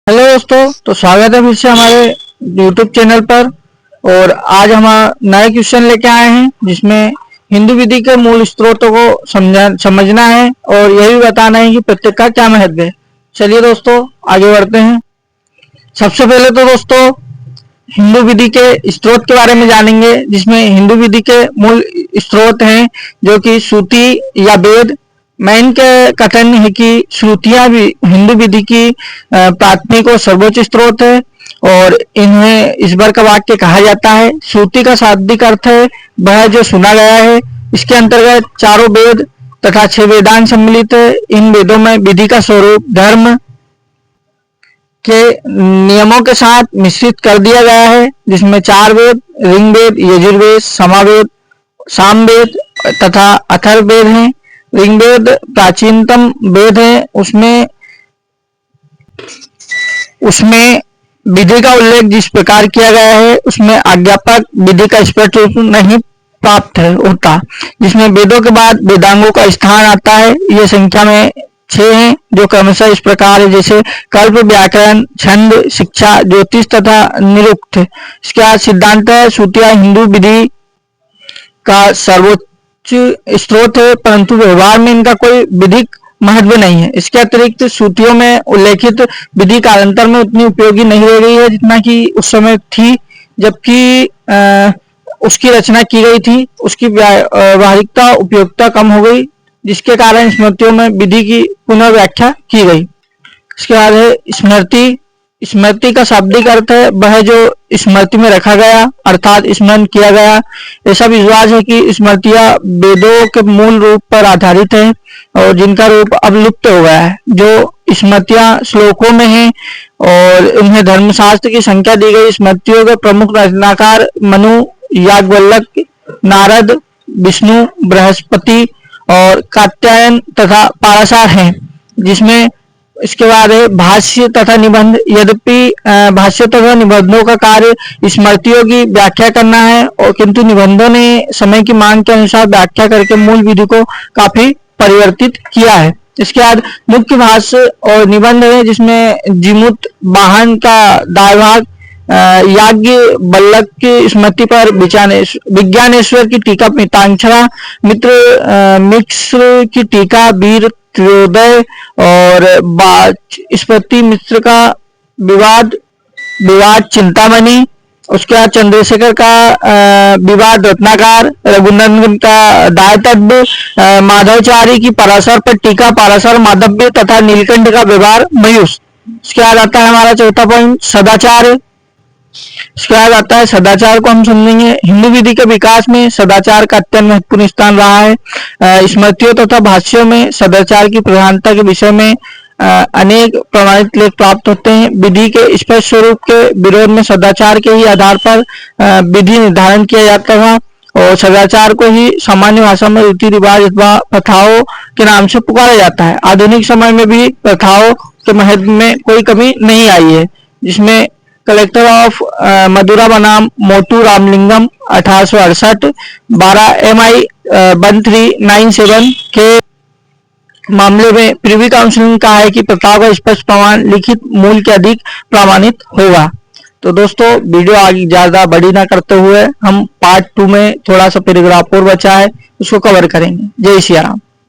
Hello दोस्तों, तो स्वागत है फिर से हमारे YouTube चैनल पर। और आज हम नए क्वेश्चन लेके आए हैं जिसमें हिंदू विधि के मूल स्रोतों को समझना है और यह भी बताना है कि प्रत्येक का क्या महत्व है। चलिए दोस्तों आगे बढ़ते हैं। सबसे पहले तो दोस्तों हिंदू विधि के स्रोत के बारे में जानेंगे, जिसमें हिंदू विधि के मूल स्रोत हैं जो कि श्रुति या वेद। मैं इनके कथन है कि श्रुतियां भी हिंदू विधि की प्राथमिक और सर्वोच्च स्रोत है और इन्हें ईश्वर का वाक्य कहा जाता है। श्रुति का शाब्दिक अर्थ है वह जो सुना गया है। इसके अंतर्गत चारों वेद तथा 6 वेदांत सम्मिलित है। इन वेदों में विधि का स्वरूप धर्म के नियमों के साथ मिश्रित कर दिया गया है, जिसमें 4 वेद ऋग्वेद, यजुर्वेद, सामवेद, सामवेद तथा अथर्ववेद हैं। ऋग्वेद प्राचीनतम वेद है। उसमें विधि का उल्लेख जिस प्रकार किया गया है उसमें आज्ञापक विधि का स्पष्ट रूप नहीं प्राप्त होता, जिसमें वेदों के बाद वेदांगों का स्थान आता है। ये संख्या में 6 हैं जो क्रमशः इस प्रकार है, जैसे कल्प, व्याकरण, छंद, शिक्षा, ज्योतिष तथा निरुक्त। इसके बाद सिद्धांत है श्रुतियां हिंदू विधि का सर्वोच्च स्रोत है, परंतु व्यवहार में इनका कोई विधिक महत्व नहीं है। इसके अतिरिक्त श्रुतियों में उल्लेखित विधि कालांतर में उतनी उपयोगी नहीं रह गई है जितना कि उस समय थी जबकि उसकी रचना की गई थी। उसकी व्यावहारिकता उपयोगिता कम हो गई, जिसके कारण स्मृतियों में विधि की पुनर्व्याख्या की गई। इसके बाद है स्मृति। स्मृति का शाब्दिक अर्थ है वह जो स्मृति में रखा गया अर्थात स्मरण किया गया। ऐसा विश्वास है कि स्मृतियां वेदों के मूल रूप पर आधारित है और जिनका रूप अब लुप्त हो गया है। जो स्मृतियां श्लोकों में हैं और उन्हें धर्मशास्त्र की संख्या दी गई। स्मृतियों के प्रमुख रचनाकार मनु, याज्ञवल्क्य, नारद, विष्णु, बृहस्पति और कात्यायन तथा पाराशर हैं। जिसमें इसके बाद है भाष्य तथा निबंध। यद्यपि भाष्य तथा निबंधों का कार्य स्मृतियों की व्याख्या करना है और किंतु निबंधों ने समय की मांग के अनुसार व्याख्या करके मूल विधि को काफी परिवर्तित किया है। इसके बाद मुख्य भाष्य और निबंध है, जिसमें जिमुत वाहन का दायभाग, याज्ञवल्क्य की स्मृति पर विज्ञानेश्वर की टीका, मिताक्षरा मिश्र की टीका, वीर त्र्योदय और वाचस्पति मिश्र का विवाद चिंतामणि। उसके बाद चंद्रशेखर का विवाद रत्नाकर, रघुनंदन का दायतव्य, माधवाचार्य की पराशर पर टीका, पराशर माधव्य तथा नीलकंठ का व्यवहार मयूष। इसके बाद आता है हमारा चौथा पॉइंट सदाचार। इसके बाद आता है सदाचार को हम समझेंगे। हिंदू विधि के विकास में सदाचार का अत्यंत महत्वपूर्ण स्थान रहा है। स्मृतियों तथा भाष्यों में सदाचार की प्रधानता के विषय में अनेक प्रमाणित लेख प्राप्त होते हैं। विधि के स्पष्ट स्वरूप के विरोध में सदाचार के ही आधार पर विधि निर्धारण किया जाता था और सदाचार को ही सामान्य भाषा में रीति रिवाज अथवा प्रथाओं के नाम से पुकारा जाता है। आधुनिक समय में भी प्रथाओं के महत्व में कोई कमी नहीं आई है, जिसमें कलेक्टर ऑफ मदुरा बनाम मोटू रामलिंगम 1868 12 MI 1397 के मामले में प्रिवी काउंसिल ने कहा है कि प्रथाओं का स्पष्ट प्रमाण लिखित मूल के अधिक प्रमाणित होगा। तो दोस्तों वीडियो आगे ज्यादा बड़ी ना करते हुए हम पार्ट 2 में थोड़ा सा पैराग्राफ और बचा है उसको कवर करेंगे। जय श्री राम।